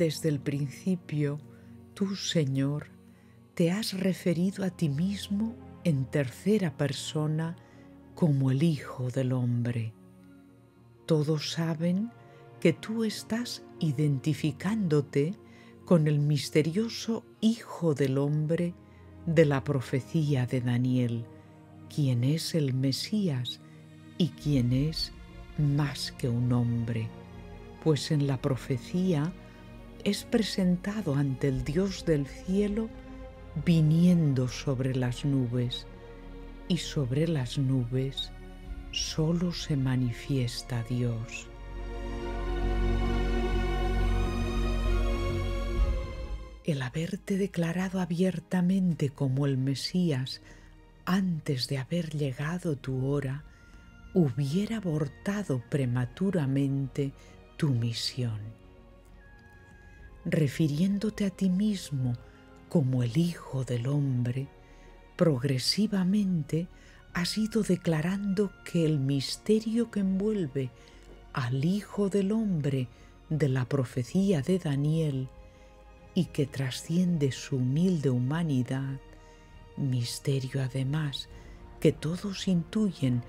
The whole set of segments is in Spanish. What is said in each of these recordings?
Desde el principio, tú, Señor, te has referido a ti mismo en tercera persona como el Hijo del Hombre. Todos saben que tú estás identificándote con el misterioso Hijo del Hombre de la profecía de Daniel, quien es el Mesías y quien es más que un hombre, pues en la profecía es presentado ante el Dios del cielo viniendo sobre las nubes, y sobre las nubes solo se manifiesta Dios. El haberte declarado abiertamente como el Mesías antes de haber llegado tu hora hubiera abortado prematuramente tu misión. Refiriéndote a ti mismo como el Hijo del Hombre, progresivamente has ido declarando que el misterio que envuelve al Hijo del Hombre de la profecía de Daniel y que trasciende su humilde humanidad, misterio además que todos intuyen,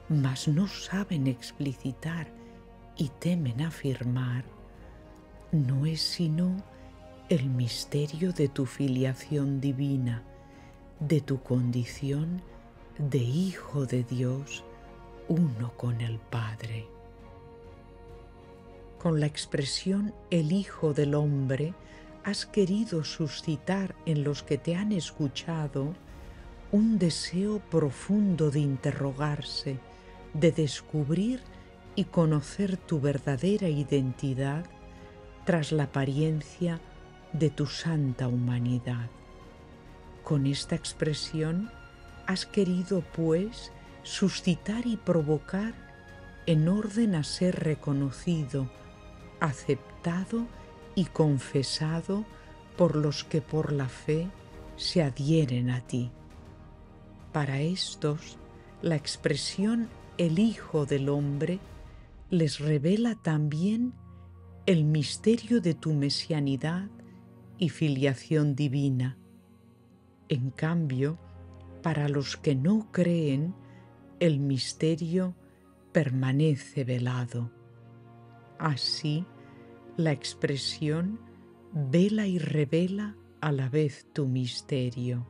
mas no saben explicitar y temen afirmar, no es sino el misterio de tu filiación divina, de tu condición de Hijo de Dios, uno con el Padre. Con la expresión el Hijo del Hombre has querido suscitar en los que te han escuchado un deseo profundo de interrogarse, de descubrir y conocer tu verdadera identidad tras la apariencia de tu santa humanidad. Con esta expresión has querido, pues, suscitar y provocar en orden a ser reconocido, aceptado y confesado por los que por la fe se adhieren a ti. Para estos, la expresión el Hijo del Hombre les revela también el misterio de tu mesianidad y filiación divina. En cambio, para los que no creen, el misterio permanece velado. Así, la expresión vela y revela a la vez tu misterio.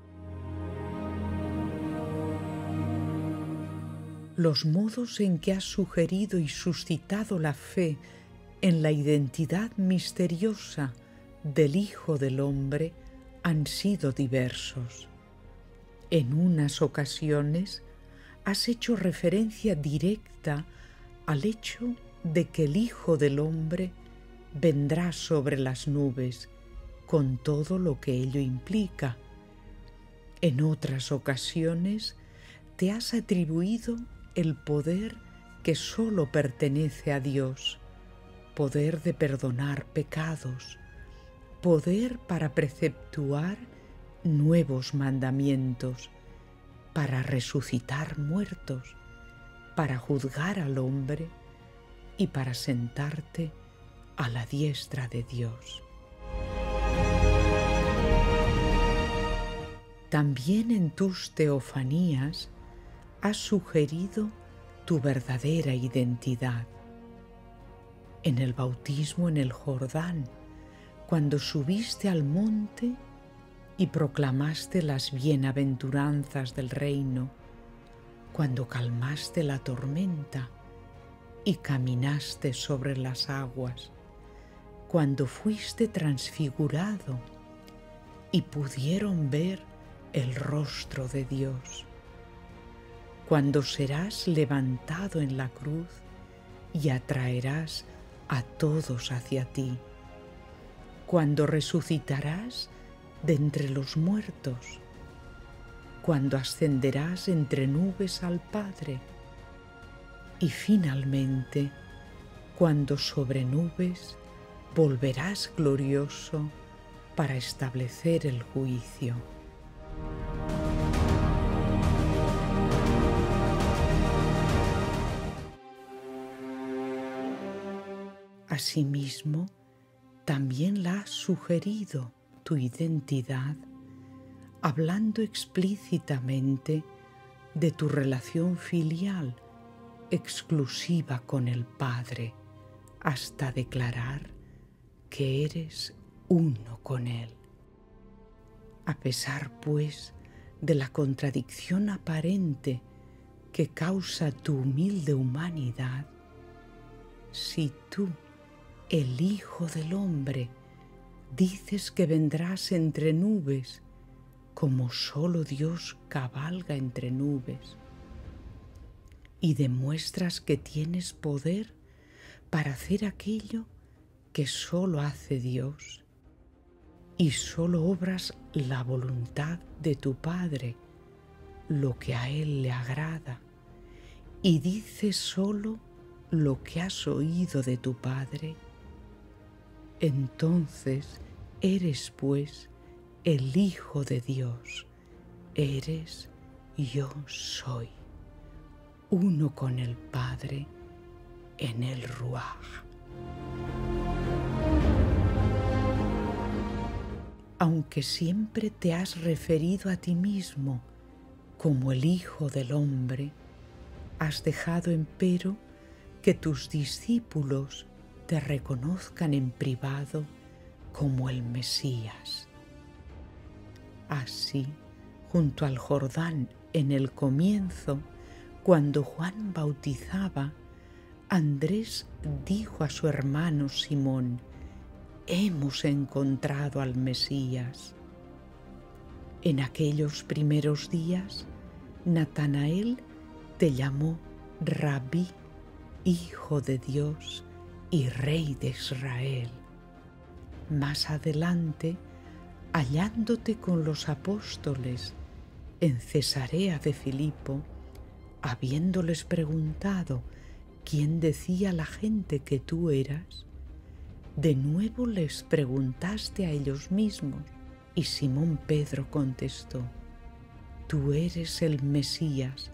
Los modos en que has sugerido y suscitado la fe en la identidad misteriosa del Hijo del Hombre han sido diversos. En unas ocasiones has hecho referencia directa al hecho de que el Hijo del Hombre vendrá sobre las nubes, con todo lo que ello implica. En otras ocasiones te has atribuido el poder que solo pertenece a Dios, poder de perdonar pecados, poder para preceptuar nuevos mandamientos, para resucitar muertos, para juzgar al hombre y para sentarte a la diestra de Dios. También en tus teofanías has sugerido tu verdadera identidad. En el bautismo en el Jordán, cuando subiste al monte y proclamaste las bienaventuranzas del reino, cuando calmaste la tormenta y caminaste sobre las aguas, cuando fuiste transfigurado y pudieron ver el rostro de Dios, cuando serás levantado en la cruz y atraerás a todos hacia ti, cuando resucitarás de entre los muertos, cuando ascenderás entre nubes al Padre y finalmente cuando sobre nubes volverás glorioso para establecer el juicio. Asimismo, también la has sugerido tu identidad, hablando explícitamente de tu relación filial exclusiva con el Padre, hasta declarar que eres uno con Él. A pesar, pues, de la contradicción aparente que causa tu humilde humanidad, si tú, el Hijo del Hombre, dices que vendrás entre nubes, como solo Dios cabalga entre nubes, y demuestras que tienes poder para hacer aquello que solo hace Dios, y solo obras la voluntad de tu Padre, lo que a Él le agrada, y dices solo lo que has oído de tu Padre, entonces eres pues el Hijo de Dios, eres yo soy, uno con el Padre en el Ruaj. Aunque siempre te has referido a ti mismo como el Hijo del Hombre, has dejado empero que tus discípulos te reconozcan en privado como el Mesías. Así, junto al Jordán en el comienzo, cuando Juan bautizaba, Andrés dijo a su hermano Simón: hemos encontrado al Mesías. En aquellos primeros días, Natanael te llamó Rabí, Hijo de Dios y Rey de Israel. Más adelante, hallándote con los apóstoles en Cesarea de Filipo, habiéndoles preguntado quién decía la gente que tú eras, de nuevo les preguntaste a ellos mismos, y Simón Pedro contestó: tú eres el Mesías,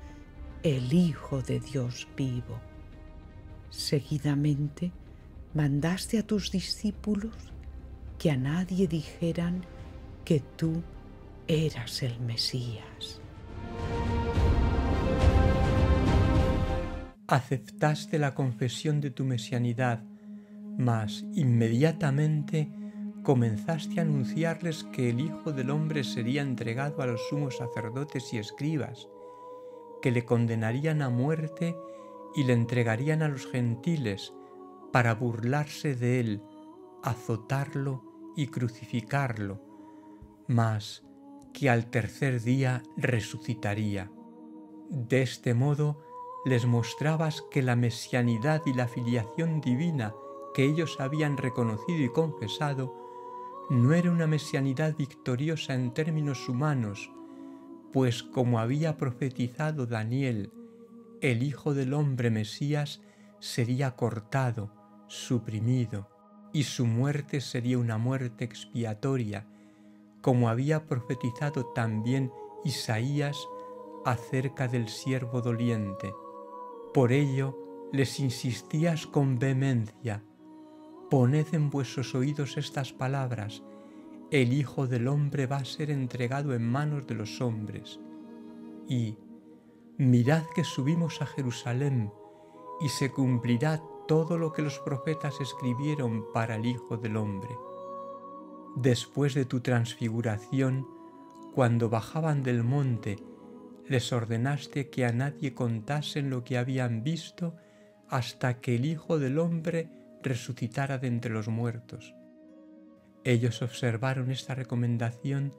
el Hijo de Dios vivo. Seguidamente mandaste a tus discípulos que a nadie dijeran que tú eras el Mesías. Aceptaste la confesión de tu mesianidad, mas inmediatamente comenzaste a anunciarles que el Hijo del Hombre sería entregado a los sumos sacerdotes y escribas, que le condenarían a muerte y le entregarían a los gentiles para burlarse de él, azotarlo y crucificarlo, mas que al tercer día resucitaría. De este modo les mostrabas que la mesianidad y la filiación divina que ellos habían reconocido y confesado no era una mesianidad victoriosa en términos humanos, pues como había profetizado Daniel, el Hijo del Hombre Mesías sería cortado, suprimido, y su muerte sería una muerte expiatoria, como había profetizado también Isaías acerca del siervo doliente. Por ello les insistías con vehemencia: poned en vuestros oídos estas palabras, el Hijo del Hombre va a ser entregado en manos de los hombres. Y mirad que subimos a Jerusalén, y se cumplirá todo lo que los profetas escribieron para el Hijo del Hombre. Después de tu transfiguración, cuando bajaban del monte, les ordenaste que a nadie contasen lo que habían visto hasta que el Hijo del Hombre resucitara de entre los muertos. Ellos observaron esta recomendación,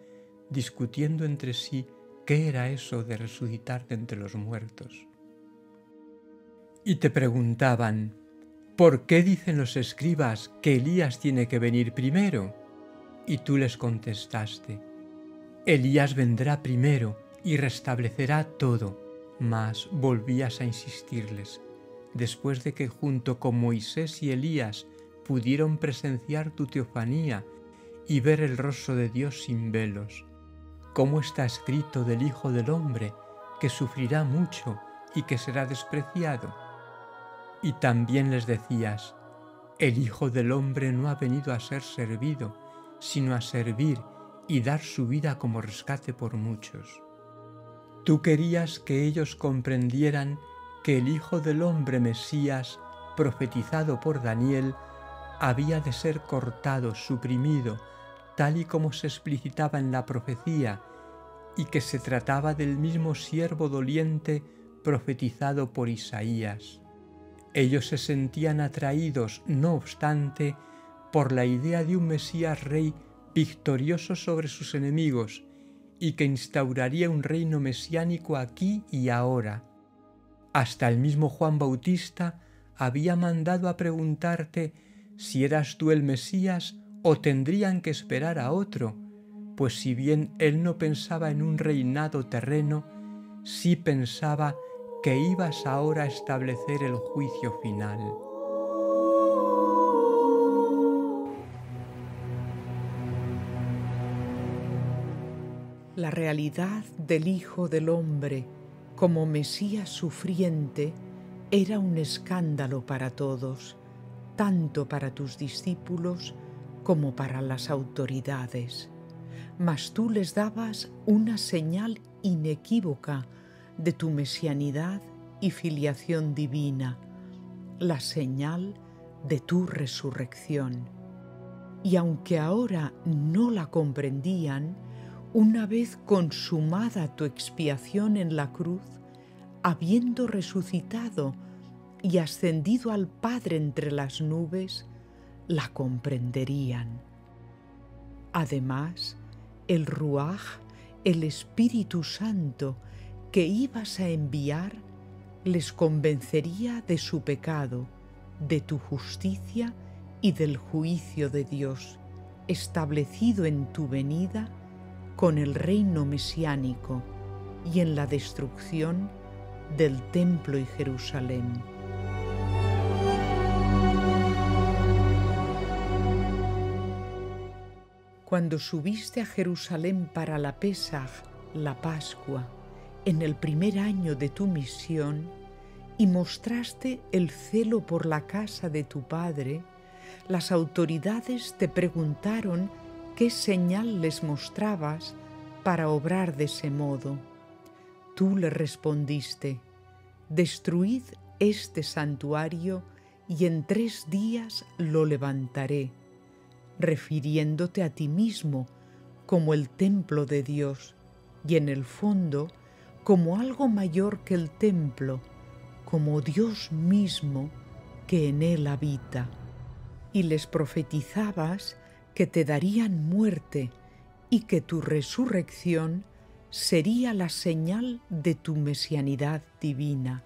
discutiendo entre sí qué era eso de resucitar de entre los muertos. Y te preguntaban: ¿por qué dicen los escribas que Elías tiene que venir primero? Y tú les contestaste: Elías vendrá primero y restablecerá todo. Mas volvías a insistirles, después de que junto con Moisés y Elías pudieron presenciar tu teofanía y ver el rostro de Dios sin velos. ¿Cómo está escrito del Hijo del Hombre, que sufrirá mucho y que será despreciado? Y también les decías: El Hijo del Hombre no ha venido a ser servido, sino a servir y dar su vida como rescate por muchos. Tú querías que ellos comprendieran que el Hijo del Hombre Mesías, profetizado por Daniel, había de ser cortado, suprimido, tal y como se explicitaba en la profecía, y que se trataba del mismo siervo doliente profetizado por Isaías. Ellos se sentían atraídos, no obstante, por la idea de un Mesías rey victorioso sobre sus enemigos y que instauraría un reino mesiánico aquí y ahora. Hasta el mismo Juan Bautista había mandado a preguntarte si eras tú el Mesías o tendrían que esperar a otro, pues si bien él no pensaba en un reinado terreno, sí pensaba que ibas ahora a establecer el juicio final. La realidad del Hijo del Hombre como Mesías sufriente era un escándalo para todos, tanto para tus discípulos como para las autoridades. Mas tú les dabas una señal inequívoca de tu mesianidad y filiación divina, la señal de tu resurrección. Y aunque ahora no la comprendían, una vez consumada tu expiación en la cruz, habiendo resucitado y ascendido al Padre entre las nubes, la comprenderían. Además, el Ruaj, el Espíritu Santo que ibas a enviar, les convencería de su pecado, de tu justicia y del juicio de Dios, establecido en tu venida con el reino mesiánico y en la destrucción del templo y Jerusalén. Cuando subiste a Jerusalén para la Pesaj, la Pascua, en el primer año de tu misión, y mostraste el celo por la casa de tu padre, las autoridades te preguntaron qué señal les mostrabas para obrar de ese modo. Tú le respondiste: destruid este santuario y en 3 días lo levantaré, refiriéndote a ti mismo como el templo de Dios y en el fondo como algo mayor que el templo, como Dios mismo que en él habita. Y les profetizabas que te darían muerte y que tu resurrección sería la señal de tu mesianidad divina.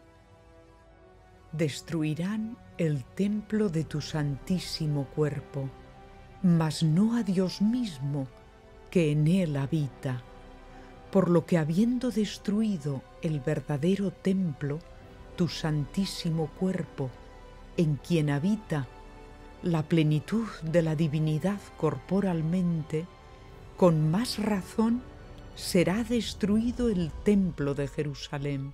Destruirán el templo de tu santísimo cuerpo, mas no a Dios mismo que en él habita, por lo que habiendo destruido el verdadero templo, tu santísimo cuerpo, en quien habita la plenitud de la divinidad corporalmente, con más razón será destruido el templo de Jerusalén,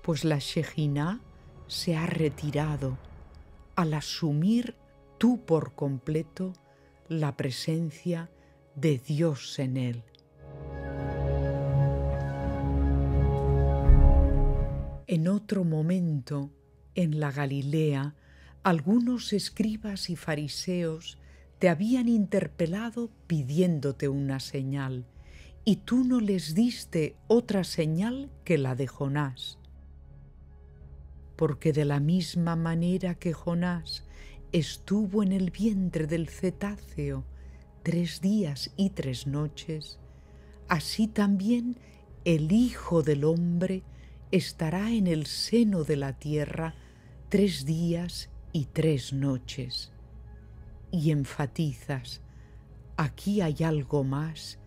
pues la Shejiná se ha retirado al asumir tú por completo la presencia de Dios en él. En otro momento, en la Galilea, algunos escribas y fariseos te habían interpelado pidiéndote una señal, y tú no les diste otra señal que la de Jonás. Porque de la misma manera que Jonás estuvo en el vientre del cetáceo 3 días y 3 noches, así también el Hijo del Hombre estará en el seno de la tierra 3 días y 3 noches. Y enfatizas: aquí hay algo más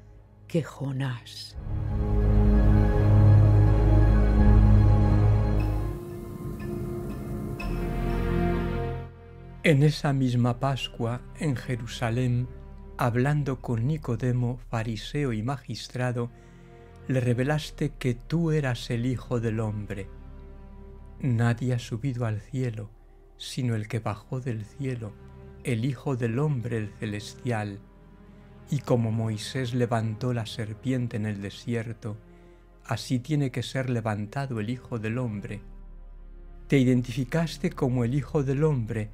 que Jonás. En esa misma Pascua, en Jerusalén, hablando con Nicodemo, fariseo y magistrado, le revelaste que tú eras el Hijo del Hombre. Nadie ha subido al cielo, sino el que bajó del cielo, el Hijo del Hombre el celestial, y como Moisés levantó la serpiente en el desierto, así tiene que ser levantado el Hijo del Hombre. Te identificaste como el Hijo del Hombre,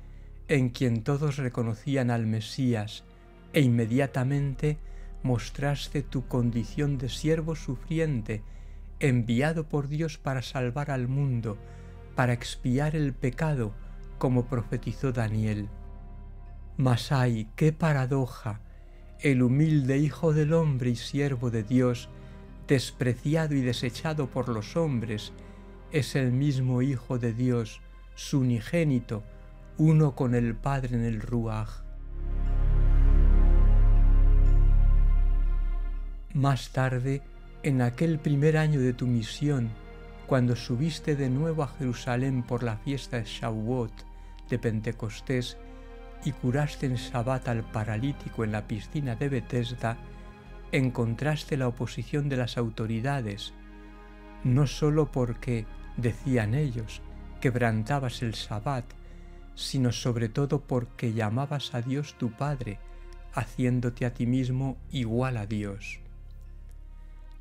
en quien todos reconocían al Mesías, e inmediatamente mostraste tu condición de siervo sufriente, enviado por Dios para salvar al mundo, para expiar el pecado, como profetizó Daniel. Mas ¡ay, qué paradoja! El humilde Hijo del Hombre y siervo de Dios, despreciado y desechado por los hombres, es el mismo Hijo de Dios, su unigénito, uno con el Padre en el Ruaj. Más tarde, en aquel primer año de tu misión, cuando subiste de nuevo a Jerusalén por la fiesta de Shavuot, de Pentecostés, y curaste en Sabbat al paralítico en la piscina de Betesda, encontraste la oposición de las autoridades, no sólo porque, decían ellos, quebrantabas el Sabbat, sino sobre todo porque llamabas a Dios tu Padre, haciéndote a ti mismo igual a Dios.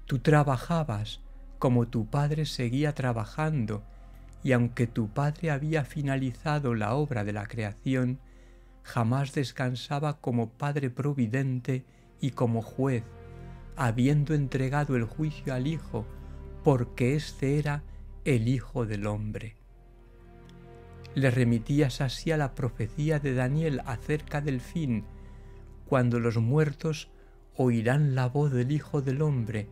Tú trabajabas como tu Padre seguía trabajando, y aunque tu Padre había finalizado la obra de la creación, jamás descansaba como Padre providente y como juez, habiendo entregado el juicio al Hijo, porque éste era el Hijo del Hombre. Le remitías así a la profecía de Daniel acerca del fin, cuando los muertos oirán la voz del Hijo del Hombre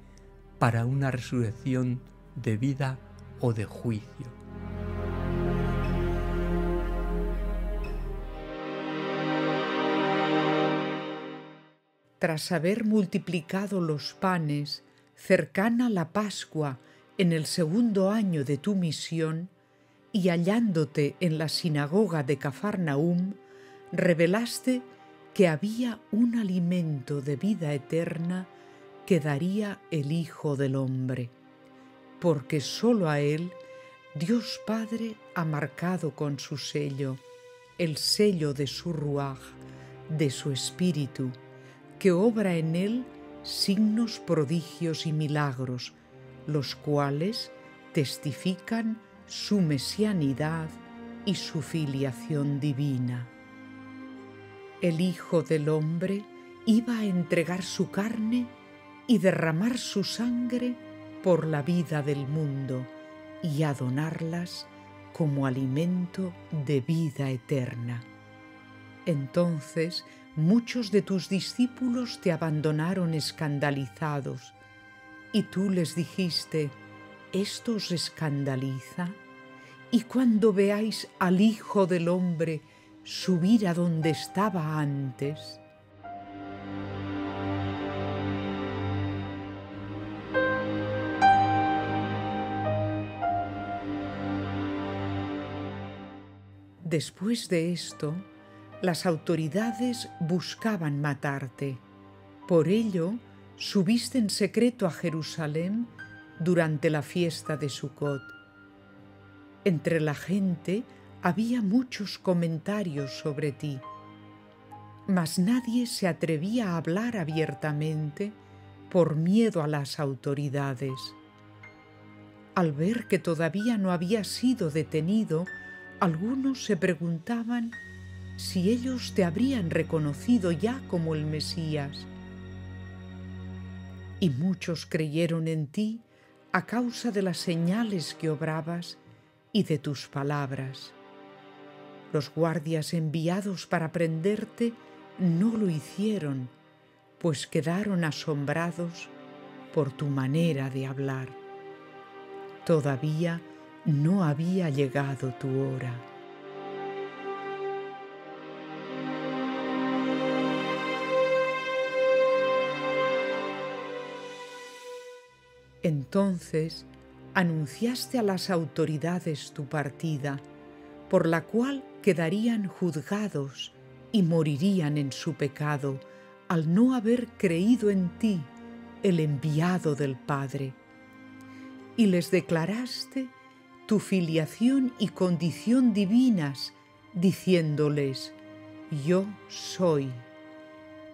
para una resurrección de vida o de juicio. Tras haber multiplicado los panes, cercana la Pascua en el segundo año de tu misión, y hallándote en la sinagoga de Cafarnaúm, revelaste que había un alimento de vida eterna que daría el Hijo del Hombre, porque sólo a Él Dios Padre ha marcado con su sello, el sello de su Ruaj, de su Espíritu, que obra en Él signos, prodigios y milagros, los cuales testifican su mesianidad y su filiación divina. El Hijo del Hombre iba a entregar su carne y derramar su sangre por la vida del mundo y a donarlas como alimento de vida eterna. Entonces muchos de tus discípulos te abandonaron escandalizados, y tú les dijiste: ¿esto os escandaliza? Y cuando veáis al Hijo del Hombre subir a donde estaba antes. Después de esto, las autoridades buscaban matarte. Por ello, subiste en secreto a Jerusalén durante la fiesta de Sucot. Entre la gente había muchos comentarios sobre ti, mas nadie se atrevía a hablar abiertamente por miedo a las autoridades. Al ver que todavía no había sido detenido, algunos se preguntaban si ellos te habrían reconocido ya como el Mesías. Y muchos creyeron en ti a causa de las señales que obrabas y de tus palabras. Los guardias enviados para prenderte no lo hicieron, pues quedaron asombrados por tu manera de hablar. Todavía no había llegado tu hora. Entonces anunciaste a las autoridades tu partida, por la cual quedarían juzgados y morirían en su pecado al no haber creído en ti, el enviado del Padre. Y les declaraste tu filiación y condición divinas, diciéndoles: yo soy.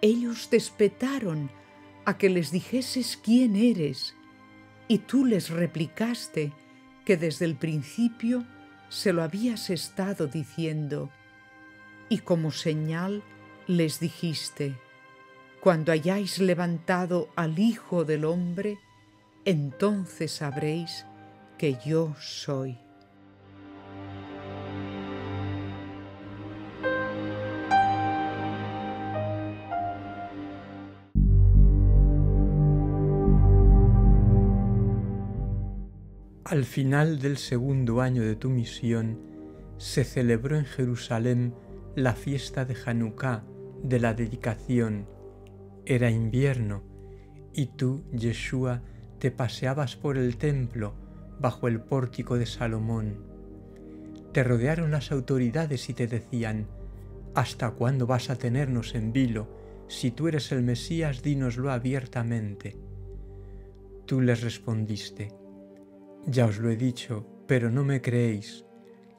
Ellos te esperaron a que les dijeses quién eres, y tú les replicaste que desde el principio se lo habías estado diciendo, y como señal les dijiste: cuando hayáis levantado al Hijo del Hombre, entonces sabréis que yo soy. Al final del segundo año de tu misión, se celebró en Jerusalén la fiesta de Hanukkah, de la dedicación. Era invierno, y tú, Yeshua, te paseabas por el templo bajo el pórtico de Salomón. Te rodearon las autoridades y te decían: ¿hasta cuándo vas a tenernos en vilo? Si tú eres el Mesías, dínoslo abiertamente. Tú les respondiste: ya os lo he dicho, pero no me creéis.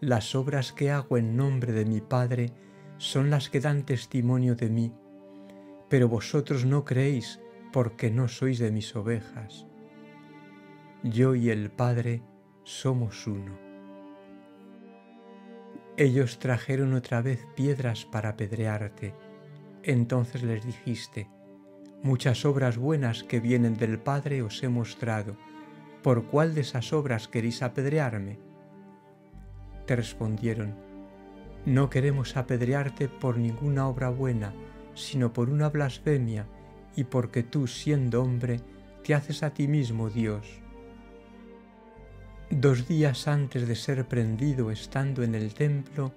Las obras que hago en nombre de mi Padre son las que dan testimonio de mí, pero vosotros no creéis porque no sois de mis ovejas. Yo y el Padre somos uno. Ellos trajeron otra vez piedras para apedrearte. Entonces les dijiste: muchas obras buenas que vienen del Padre os he mostrado. ¿Por cuál de esas obras queréis apedrearme? Te respondieron: no queremos apedrearte por ninguna obra buena, sino por una blasfemia, y porque tú, siendo hombre, te haces a ti mismo Dios. 2 días antes de ser prendido estando en el templo,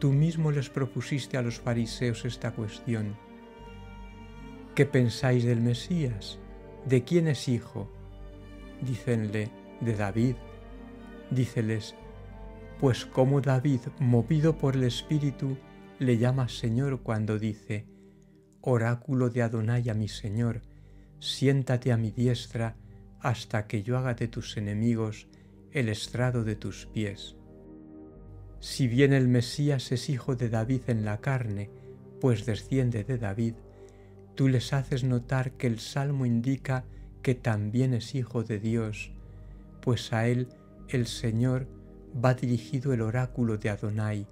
tú mismo les propusiste a los fariseos esta cuestión: ¿qué pensáis del Mesías? ¿De quién es hijo? Dícenle: de David. Díceles: pues cómo David, movido por el Espíritu, le llama Señor cuando dice: oráculo de Adonai a mi Señor, siéntate a mi diestra hasta que yo haga de tus enemigos el estrado de tus pies. Si bien el Mesías es hijo de David en la carne, pues desciende de David, tú les haces notar que el Salmo indica que también es hijo de Dios, pues a él, el Señor, va dirigido el oráculo de Adonai,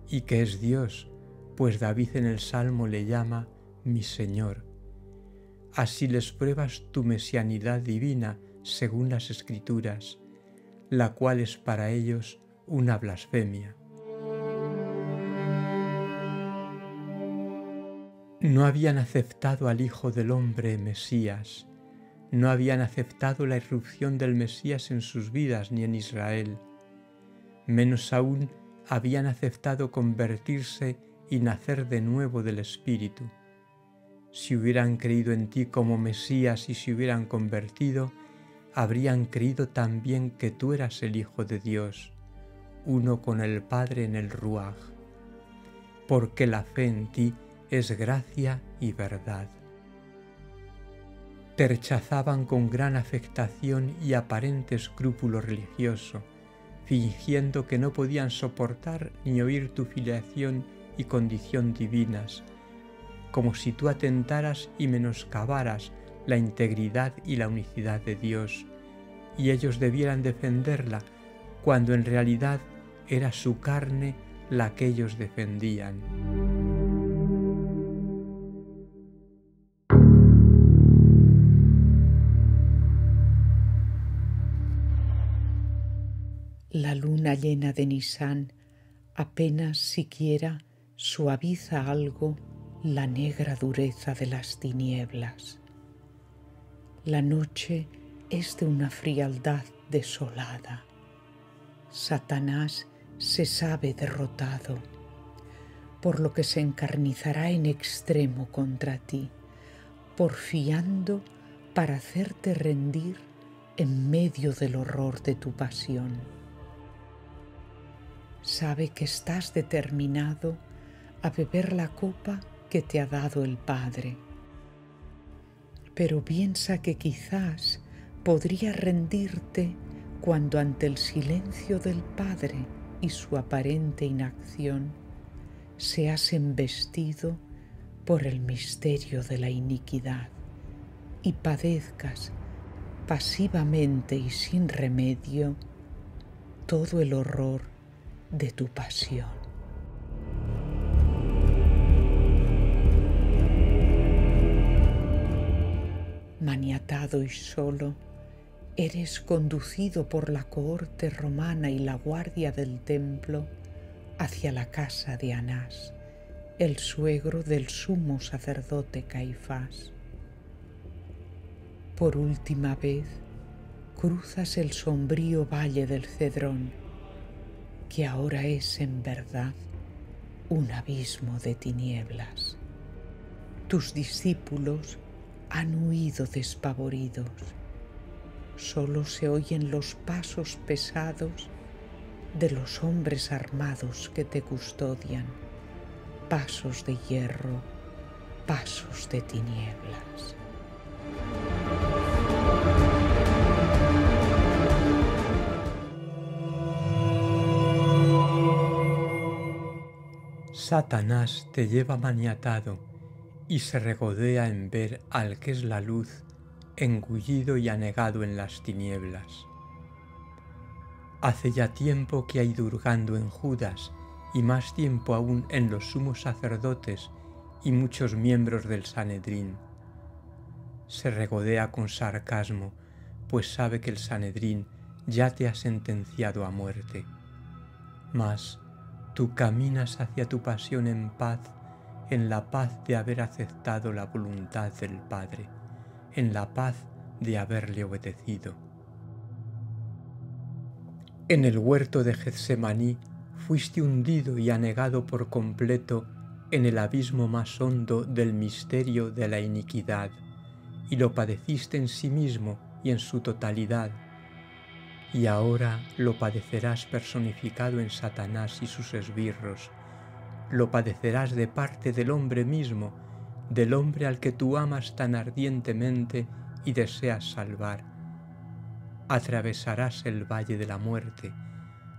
y que es Dios, pues David en el Salmo le llama mi Señor. Así les pruebas tu mesianidad divina según las Escrituras, la cual es para ellos una blasfemia. No habían aceptado al Hijo del Hombre, Mesías. No habían aceptado la irrupción del Mesías en sus vidas ni en Israel. Menos aún habían aceptado convertirse y nacer de nuevo del Espíritu. Si hubieran creído en ti como Mesías y se hubieran convertido, habrían creído también que tú eras el Hijo de Dios, uno con el Padre en el Ruaj, porque la fe en ti es gracia y verdad. Te rechazaban con gran afectación y aparente escrúpulo religioso, fingiendo que no podían soportar ni oír tu filiación y condición divinas, como si tú atentaras y menoscabaras la integridad y la unicidad de Dios, y ellos debieran defenderla, cuando en realidad era su carne la que ellos defendían. La luna llena de Nisán apenas siquiera suaviza algo la negra dureza de las tinieblas. La noche es de una frialdad desolada. Satanás se sabe derrotado, por lo que se encarnizará en extremo contra ti, porfiando para hacerte rendir en medio del horror de tu pasión. Sabe que estás determinado a beber la copa que te ha dado el Padre, pero piensa que quizás podría rendirte cuando ante el silencio del Padre y su aparente inacción seas embestido por el misterio de la iniquidad y padezcas pasivamente y sin remedio todo el horror de tu pasión. Maniatado y solo, eres conducido por la cohorte romana y la guardia del templo hacia la casa de Anás, el suegro del sumo sacerdote Caifás. Por última vez, cruzas el sombrío valle del Cedrón, que ahora es en verdad un abismo de tinieblas. Tus discípulos han huido despavoridos. Solo se oyen los pasos pesados de los hombres armados que te custodian, pasos de hierro, pasos de tinieblas. Satanás te lleva maniatado y se regodea en ver al que es la luz, engullido y anegado en las tinieblas. Hace ya tiempo que ha ido hurgando en Judas y más tiempo aún en los sumos sacerdotes y muchos miembros del Sanedrín. Se regodea con sarcasmo, pues sabe que el Sanedrín ya te ha sentenciado a muerte. Mas tú caminas hacia tu pasión en la paz de haber aceptado la voluntad del Padre, en la paz de haberle obedecido. En el huerto de Getsemaní fuiste hundido y anegado por completo en el abismo más hondo del misterio de la iniquidad, y lo padeciste en sí mismo y en su totalidad, y ahora lo padecerás personificado en Satanás y sus esbirros, lo padecerás de parte del hombre mismo, del hombre al que tú amas tan ardientemente y deseas salvar. Atravesarás el valle de la muerte,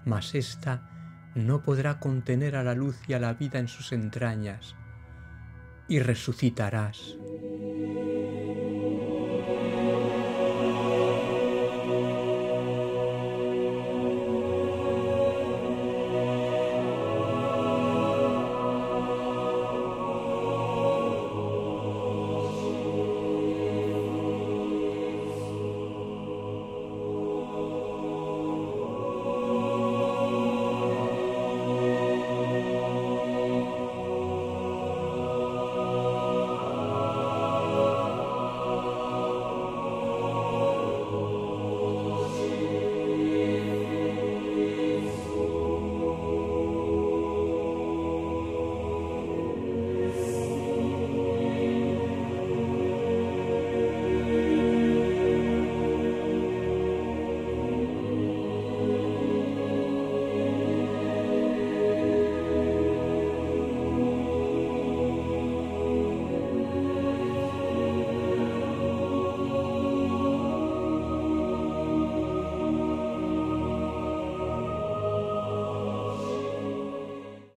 mas ésta no podrá contener a la luz y a la vida en sus entrañas, y resucitarás,